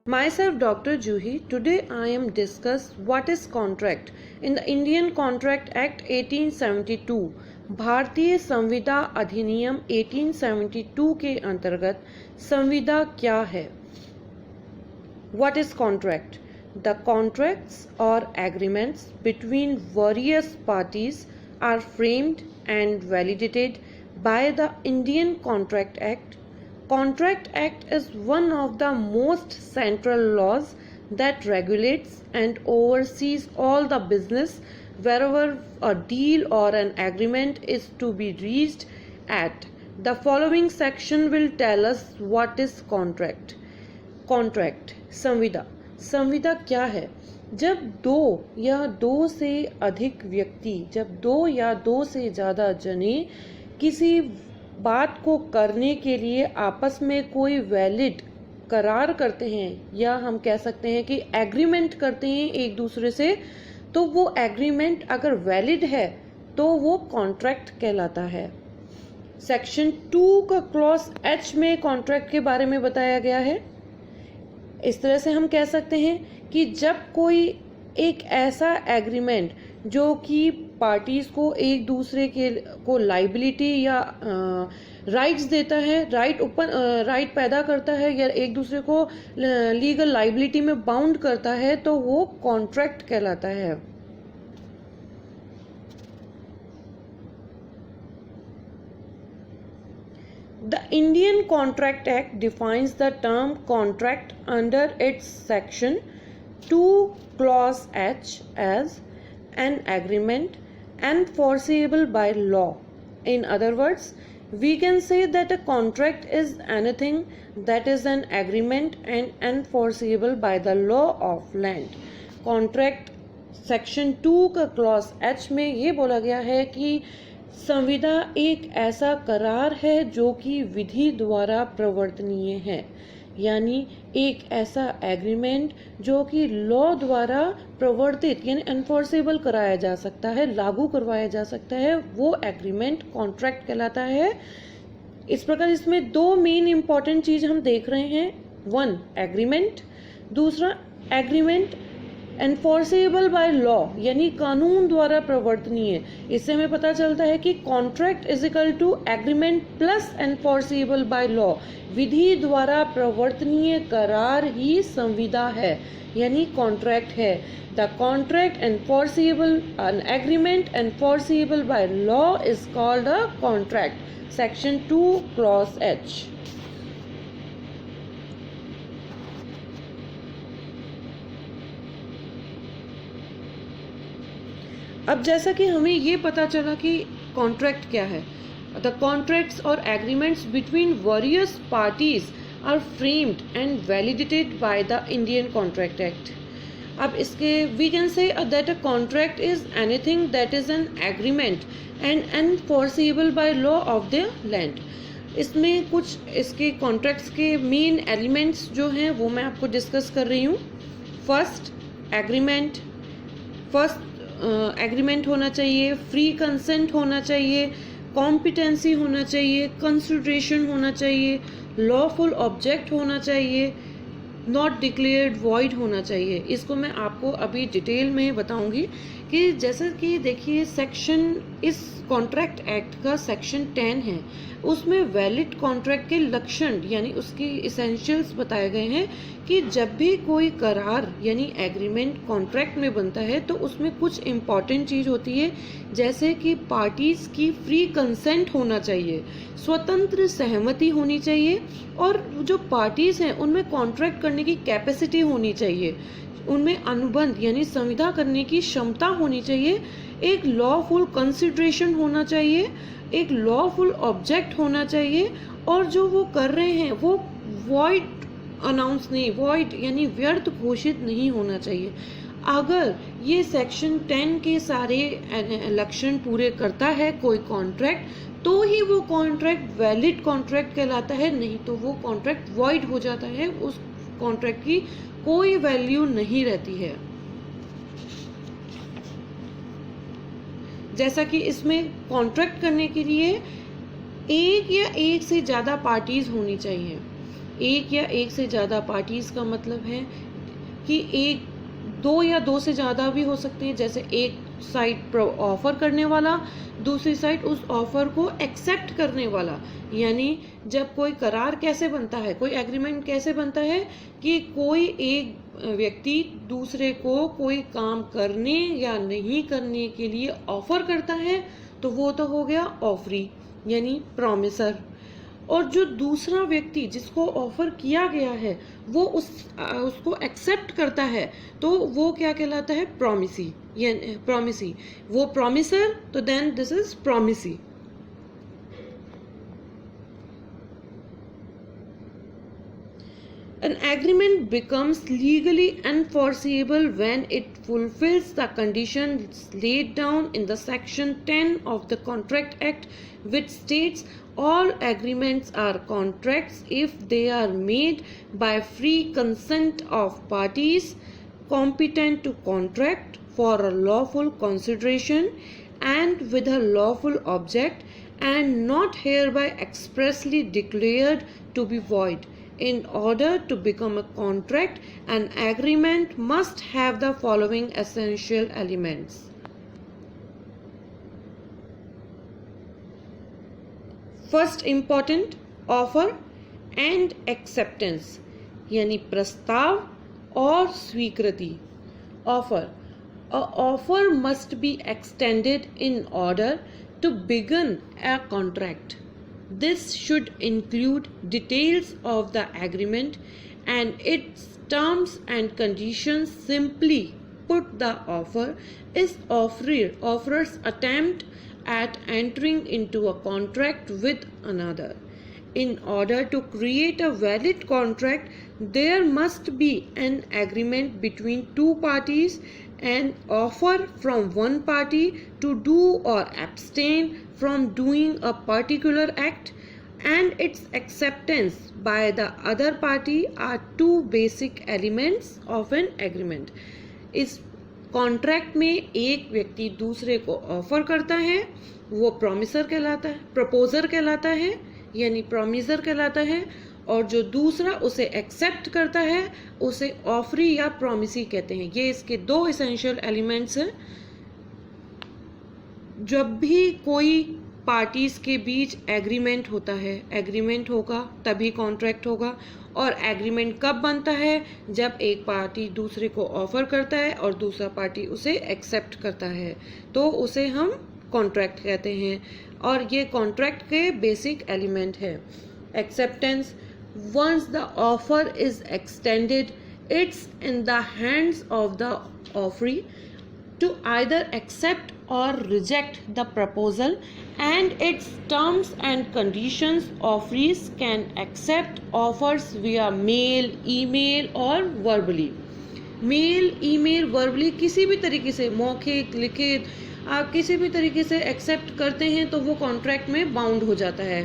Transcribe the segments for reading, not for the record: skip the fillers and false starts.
Myself Dr. Juhi. Today I am discuss what is contract. In the Indian Contract Act 1872, भारतीय संविदा अधिनियम 1872 के अंतर्गत संविदा क्या है? What is contract? The contracts or agreements between various parties are framed and validated by the Indian Contract Act. Contract Act is one of the most central laws that regulates and oversees all the business wherever a deal or an agreement is to be reached at. The following section will tell us what is contract. Contract, संविदा. संविदा क्या है? जब दो या दो से अधिक व्यक्ति, जब दो या दो से ज़्यादा जने किसी बात को करने के लिए आपस में कोई वैलिड करार करते हैं, या हम कह सकते हैं कि एग्रीमेंट करते हैं एक दूसरे से, तो वो एग्रीमेंट अगर वैलिड है तो वो कॉन्ट्रैक्ट कहलाता है। सेक्शन 2 का क्लॉज H में कॉन्ट्रैक्ट के बारे में बताया गया है। इस तरह से हम कह सकते हैं कि जब कोई एक ऐसा एग्रीमेंट जो कि पार्टीज को एक दूसरे के को लाइबिलिटी या राइट्स देता है, राइट पैदा करता है या एक दूसरे को लीगल लाइबिलिटी में बाउंड करता है, तो वो कॉन्ट्रैक्ट कहलाता है। The Indian Contract Act defines the term contract under its section 2 clause H as an agreement enforceable by law. In other words, we can say that a contract is anything that is an agreement and enforceable by the law of land. Contract section 2 का clause H में ये बोला गया है कि संविदा एक ऐसा करार है जो कि विधि द्वारा प्रवर्तनीय है, यानी एक ऐसा एग्रीमेंट जो कि लॉ द्वारा प्रवर्तित यानी एनफोर्सेबल कराया जा सकता है, लागू करवाया जा सकता है, वो एग्रीमेंट कॉन्ट्रैक्ट कहलाता है। इस प्रकार इसमें दो मेन इंपॉर्टेंट चीज हम देख रहे हैं, वन एग्रीमेंट, दूसरा एग्रीमेंट एनफोर्सेबल बाय लॉ यानी कानून द्वारा प्रवर्तनीय। इससे हमें पता चलता है कि contract is equal to agreement plus enforceable by law, विधि द्वारा प्रवर्तनीय करार ही संविदा है यानी कॉन्ट्रैक्ट है। The contract enforceable an agreement enforceable by law is called a contract. Section 2 clause H। अब जैसा कि हमें ये पता चला कि कॉन्ट्रैक्ट क्या है, द कॉन्ट्रैक्ट्स और agreements between various parties are framed and validated by the Indian contract act. अब इसके we can say that a contract is anything that is an agreement and enforceable by law of the land. इसमें कुछ इसके contracts के main elements जो हैं वो मैं आपको डिस्कस कर रही हूँ। फर्स्ट एग्रीमेंट होना चाहिए, फ्री कंसेंट होना चाहिए, कॉम्पिटेंसी होना चाहिए, कंसिडरेशन होना चाहिए, लॉफुल ऑब्जेक्ट होना चाहिए, नॉट डिक्लेयर्ड वॉइड होना चाहिए। इसको मैं आपको अभी डिटेल में बताऊंगी कि जैसे कि देखिए सेक्शन इस कॉन्ट्रैक्ट एक्ट का सेक्शन 10 है, उसमें वैलिड कॉन्ट्रैक्ट के लक्षण यानी उसकी इसेंशियल्स बताए गए हैं कि जब भी कोई करार यानी एग्रीमेंट कॉन्ट्रैक्ट में बनता है तो उसमें कुछ इम्पॉर्टेंट चीज होती है, जैसे कि पार्टीज की फ्री कंसेंट होना चाहिए, स्वतंत्र सहमति होनी चाहिए, और जो पार्टीज हैं उनमें कॉन्ट्रैक्ट करने की कैपेसिटी होनी चाहिए, उनमें अनुबंध यानी संविदा करने की क्षमता होनी चाहिए, एक लॉफुल कंसिडरेशन होना चाहिए, एक लॉफुल ऑब्जेक्ट होना चाहिए, और जो वो कर रहे हैं वो वॉइड अनाउंस नहीं, वॉइड यानी व्यर्थ घोषित नहीं होना चाहिए। अगर ये सेक्शन 10 के सारे लक्षण पूरे करता है कोई कॉन्ट्रैक्ट, तो ही वो कॉन्ट्रैक्ट वैलिड कॉन्ट्रैक्ट कहलाता है, नहीं तो वो कॉन्ट्रैक्ट वॉइड हो जाता है, उस कॉन्ट्रैक्ट की कोई वैल्यू नहीं रहती है। जैसा कि इसमें कॉन्ट्रैक्ट करने के लिए एक या एक से ज़्यादा पार्टीज होनी चाहिए। एक या एक से ज़्यादा पार्टीज़ का मतलब है कि एक, दो या दो से ज़्यादा भी हो सकते हैं, जैसे एक साइड ऑफर करने वाला, दूसरी साइड उस ऑफर को एक्सेप्ट करने वाला। यानी जब कोई करार कैसे बनता है, कोई एग्रीमेंट कैसे बनता है कि कोई एक व्यक्ति दूसरे को कोई काम करने या नहीं करने के लिए ऑफर करता है, तो वो तो हो गया ऑफरी यानी प्रॉमिसर। और जो दूसरा व्यक्ति जिसको ऑफर किया गया है वो उसको एक्सेप्ट करता है, तो वो क्या कहलाता है, प्रॉमिसी, यानी प्रॉमिसी। वो प्रॉमिसर, तो then this is promisee. An agreement becomes legally enforceable when it fulfills the conditions laid down in the section 10 of the Contract Act, which states all agreements are contracts if they are made by free consent of parties competent to contract for a lawful consideration and with a lawful object, and not hereby expressly declared to be void. In order to become a contract, an agreement must have the following essential elements. First important, offer and acceptance, यानी प्रस्ताव और स्वीकृति। Offer. A offer must be extended in order to begin a contract. This should include details of the agreement and its terms and conditions. Simply put, the offer is offerer's attempt at entering into a contract with another. In order to create a valid contract, there must be an agreement between two parties, an offer from one party to do or abstain from doing a particular act, and its acceptance by the other party are two basic elements of an agreement. इस contract में एक व्यक्ति दूसरे को offer करता है, वो promiser कहलाता है, प्रपोजर कहलाता है यानी प्रॉमिसर कहलाता है, और जो दूसरा उसे एक्सेप्ट करता है उसे ऑफरी या प्रॉमिसी कहते हैं। ये इसके दो एसेंशियल एलिमेंट्स हैं। जब भी कोई पार्टीज के बीच एग्रीमेंट होता है, एग्रीमेंट होगा तभी कॉन्ट्रैक्ट होगा। और एग्रीमेंट कब बनता है, जब एक पार्टी दूसरे को ऑफर करता है और दूसरा पार्टी उसे एक्सेप्ट करता है, तो उसे हम कॉन्ट्रैक्ट कहते हैं। और ये कॉन्ट्रैक्ट के बेसिक एलिमेंट है। Acceptance, once the offer is extended, it's in the hands of the offeree to either accept or reject the proposal and its terms and conditions. Offerees can accept offers via mail, email or verbally. Mail, email, verbally, किसी भी तरीके से, मौखिक, लिखित, आप किसी भी तरीके से एक्सेप्ट करते हैं तो वो कॉन्ट्रैक्ट में बाउंड हो जाता है।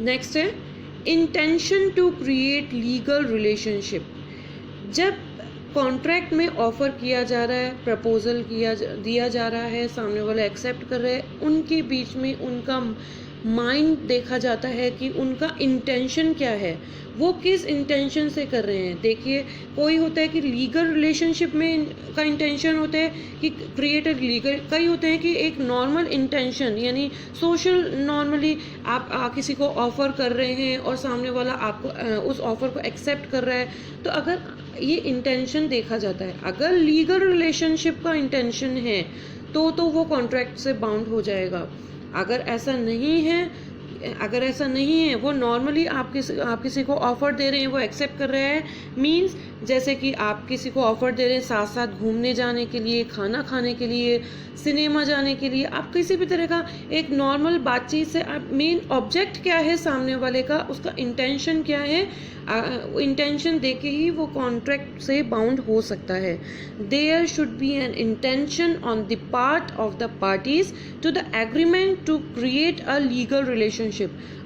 नेक्स्ट है intention to create legal relationship. जब कॉन्ट्रैक्ट में ऑफर किया जा रहा है, प्रपोजल दिया जा रहा है, सामने वाला एक्सेप्ट कर रहे हैं, उनके बीच में उनका माइंड देखा जाता है कि उनका इंटेंशन क्या है, वो किस इंटेंशन से कर रहे हैं। देखिए, कोई होता है कि लीगल रिलेशनशिप में का इंटेंशन होता है कि क्रिएट अ लीगल, कई होते हैं कि एक नॉर्मल इंटेंशन यानी सोशल, नॉर्मली आप किसी को ऑफर कर रहे हैं और सामने वाला आपको उस ऑफर को एक्सेप्ट कर रहा है, तो अगर ये इंटेंशन देखा जाता है। अगर लीगल रिलेशनशिप का इंटेंशन है तो वो कॉन्ट्रैक्ट से बाउंड हो जाएगा। अगर ऐसा नहीं है, वो नॉर्मली आप किसी को ऑफर दे रहे हैं, वो एक्सेप्ट कर रहे हैं, मींस जैसे कि आप किसी को ऑफर दे रहे हैं साथ साथ घूमने जाने के लिए, खाना खाने के लिए, सिनेमा जाने के लिए, आप किसी भी तरह का एक नॉर्मल बातचीत से, आप मेन ऑब्जेक्ट क्या है सामने वाले का, उसका इंटेंशन क्या है, इंटेंशन देके ही वो कॉन्ट्रैक्ट से बाउंड हो सकता है। There should be an intention on the part of the parties to the agreement to create a legal relationship.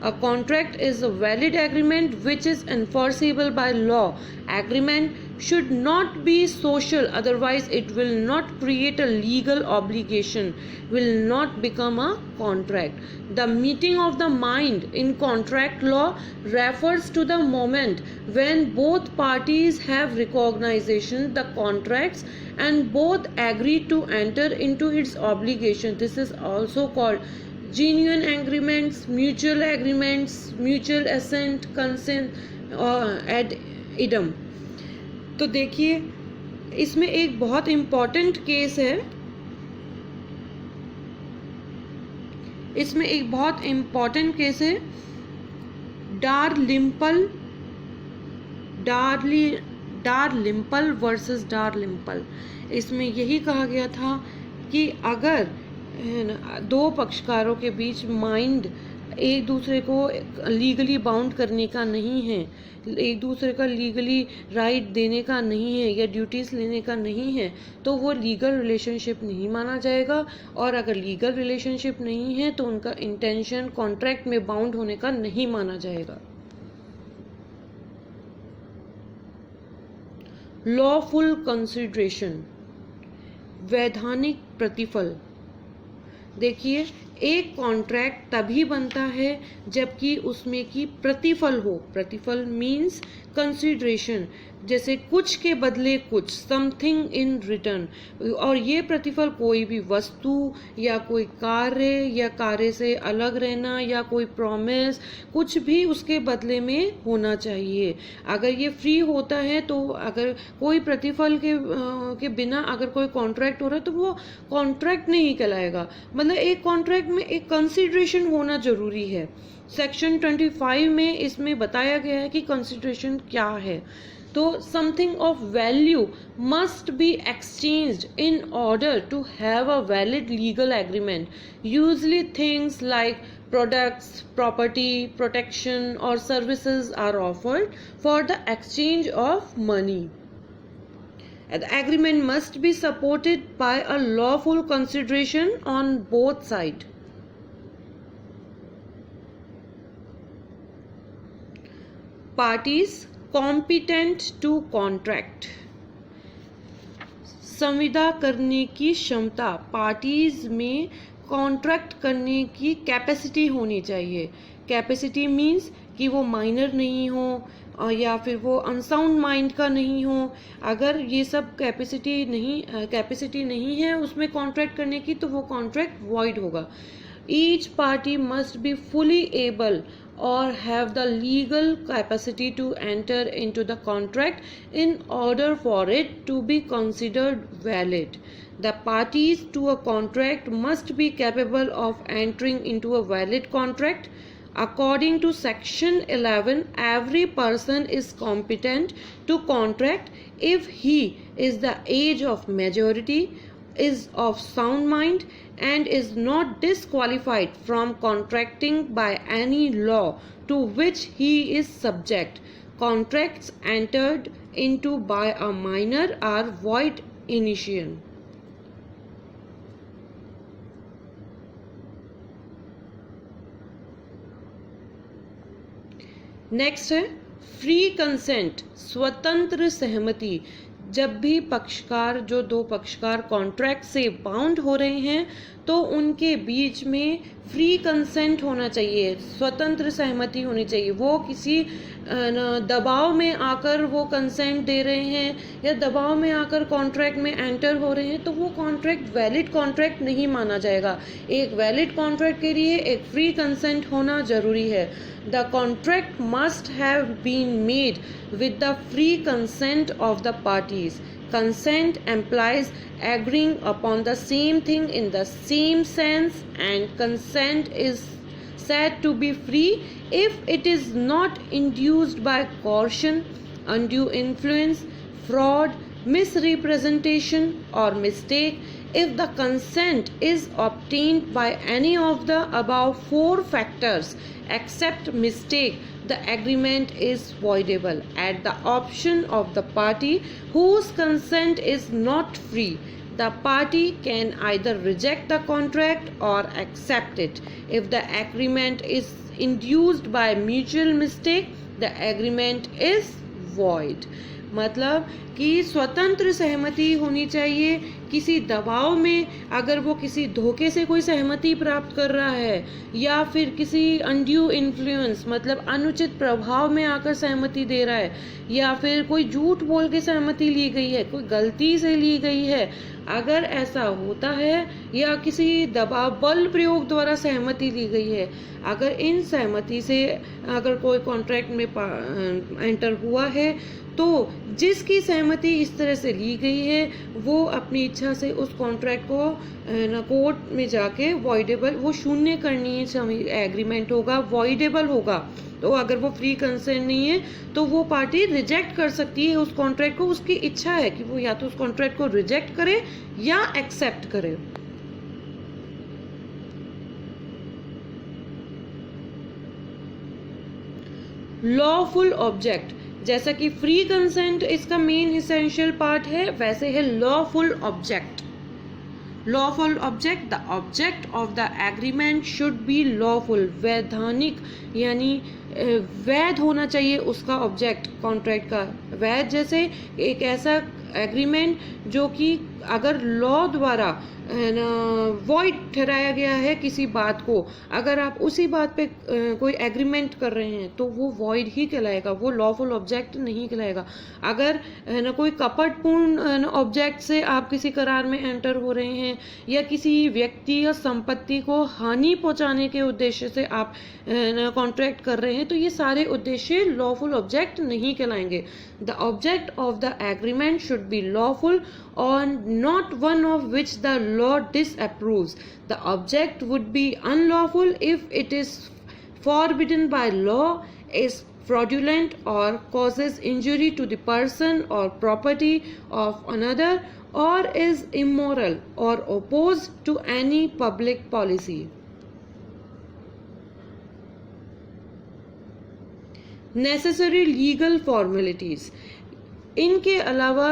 A contract is a valid agreement which is enforceable by law. Agreement should not be social, otherwise it will not create a legal obligation, will not become a contract. The meeting of the mind in contract law refers to the moment when both parties have recognition the contracts and both agree to enter into its obligation. This is also called genuine agreements, mutual assent, consent ad idem. तो देखिए इसमें एक बहुत important case है, इसमें एक बहुत important case है डारलिम्पल वर्सेस डारलिम्पल। इसमें यही कहा गया था कि अगर दो पक्षकारों के बीच माइंड एक दूसरे को लीगली बाउंड करने का नहीं है, एक दूसरे का लीगली राइट देने का नहीं है या ड्यूटीज़ लेने का नहीं है, तो वो लीगल रिलेशनशिप नहीं माना जाएगा। और अगर लीगल रिलेशनशिप नहीं है तो उनका इंटेंशन कॉन्ट्रैक्ट में बाउंड होने का नहीं माना जाएगा। लॉफुल कंसिडरेशन, वैधानिक प्रतिफल। देखिए एक कॉन्ट्रैक्ट तभी बनता है जबकि उसमें की प्रतिफल हो। प्रतिफल मीन्स कंसिडरेशन, जैसे कुछ के बदले कुछ, समथिंग इन रिटर्न। और ये प्रतिफल कोई भी वस्तु या कोई कार्य या कार्य से अलग रहना या कोई प्रॉमिस, कुछ भी उसके बदले में होना चाहिए। अगर ये फ्री होता है तो अगर कोई प्रतिफल के बिना अगर कोई कॉन्ट्रैक्ट हो रहा है तो वो कॉन्ट्रैक्ट नहीं कहलाएगा। मतलब एक कॉन्ट्रैक्ट में एक कंसिडरेशन होना जरूरी है। सेक्शन 25 में इसमें बताया गया है कि कंसिडरेशन क्या है। तो something of value must be exchanged in order to have a valid legal agreement. Usually things like products, property, protection or services are offered for the exchange of money. The agreement must be supported by a lawful consideration on both sides. Parties competent to contract. संविदा करने की क्षमता, parties में contract करने की capacity होनी चाहिए। Capacity means कि वो माइनर नहीं हो या फिर वो अनसाउंड माइंड का नहीं हो। अगर ये सब कैपेसिटी नहीं है उसमें कॉन्ट्रैक्ट करने की तो वो कॉन्ट्रैक्ट वॉइड होगा। Each party must be fully able or have the legal capacity to enter into the contract in order for it to be considered valid. The parties to a contract must be capable of entering into a valid contract. According to section 11, every person is competent to contract if he is the age of majority, is of sound mind and is not disqualified from contracting by any law to which he is subject. Contracts entered into by a minor are void initial. Next है free consent, स्वतंत्र सहमति। जब भी पक्षकार, जो दो पक्षकार contract से बाउंड हो रहे हैं तो उनके बीच में फ्री कंसेंट होना चाहिए, स्वतंत्र सहमति होनी चाहिए। वो किसी दबाव में आकर वो कंसेंट दे रहे हैं या दबाव में आकर कॉन्ट्रैक्ट में एंटर हो रहे हैं तो वो कॉन्ट्रैक्ट वैलिड कॉन्ट्रैक्ट नहीं माना जाएगा। एक वैलिड कॉन्ट्रैक्ट के लिए एक फ्री कंसेंट होना जरूरी है। The contract must have been made with the free consent of the parties. Consent implies agreeing upon the same thing in the same sense, and consent is said to be free if it is not induced by coercion, undue influence, fraud, misrepresentation or mistake. If the consent is obtained by any of the above four factors except mistake, the agreement is voidable at the option of the party whose consent is not free. The party can either reject the contract or accept it. If the agreement is induced by mutual mistake, the agreement is void. मतलब कि स्वतंत्र सहमति होनी चाहिए। किसी दबाव में अगर वो किसी धोखे से कोई सहमति प्राप्त कर रहा है या फिर किसी अनड्यू इन्फ्लुएंस मतलब अनुचित प्रभाव में आकर सहमति दे रहा है या फिर कोई झूठ बोल के सहमति ली गई है, कोई गलती से ली गई है, अगर ऐसा होता है या किसी दबाव बल प्रयोग द्वारा सहमति ली गई है, अगर इन सहमति से अगर कोई कॉन्ट्रैक्ट में एंटर हुआ है तो जिसकी सहमति इस तरह से ली गई है वो अपनी इच्छा से उस कॉन्ट्रैक्ट को कोर्ट में जाके वॉइडेबल, वो शून्य करनी एग्रीमेंट होगा, वॉइडेबल होगा। तो अगर वो फ्री कंसेंट नहीं है तो वो पार्टी रिजेक्ट कर सकती है उस कॉन्ट्रैक्ट को। उसकी इच्छा है कि वो या तो उस कॉन्ट्रैक्ट को रिजेक्ट करे या एक्सेप्ट करे। लॉफुल ऑब्जेक्ट, जैसा कि फ्री कंसेंट इसका मेन इसेंशियल पार्ट है, वैसे है lawful object. Lawful object, the object of the agreement should B lawful, वैधानिक यानी वैध होना चाहिए उसका ऑब्जेक्ट कॉन्ट्रैक्ट का। वैध जैसे एक ऐसा एग्रीमेंट जो कि अगर लॉ द्वारा वॉइड ठहराया गया है किसी बात को, अगर आप उसी बात पे कोई एग्रीमेंट कर रहे हैं तो वो वॉइड ही कहलाएगा, वो लॉफुल ऑब्जेक्ट नहीं कहलाएगा। अगर कोई कपटपूर्ण ऑब्जेक्ट से आप किसी करार में एंटर हो रहे हैं या किसी व्यक्ति या संपत्ति को हानि पहुंचाने के उद्देश्य से आप कॉन्ट्रैक्ट कर रहे हैं तो ये सारे उद्देश्य लॉफुल ऑब्जेक्ट नहीं कहलाएंगे। The object of the agreement should be lawful or not one of which the law disapproves. The object would be unlawful if it is forbidden by law, is fraudulent or causes injury to the person or property of another, or is immoral or opposed to any public policy. Necessary legal formalities, इनके अलावा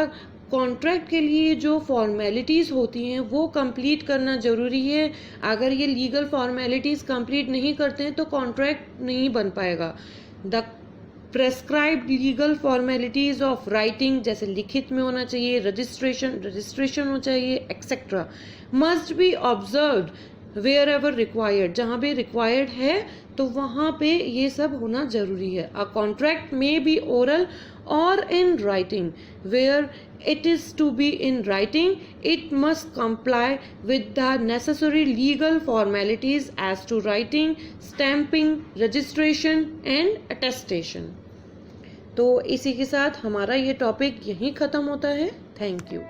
contract के लिए जो formalities होती हैं वो complete करना ज़रूरी है। अगर ये लीगल फॉर्मेलिटीज़ कंप्लीट नहीं करते हैं तो कॉन्ट्रैक्ट नहीं बन पाएगा। The prescribed legal formalities of writing, जैसे लिखित में होना चाहिए, रजिस्ट्रेशन होना चाहिए, etcetera, must be observed wherever required, जहाँ भी रिक्वायर्ड है तो वहाँ पे ये सब होना जरूरी है। अ कॉन्ट्रैक्ट में be oral or in writing. Where it is to be in writing, it must comply with the necessary legal formalities as to writing, stamping, registration and attestation. तो इसी के साथ हमारा ये टॉपिक यहीं ख़त्म होता है। Thank you.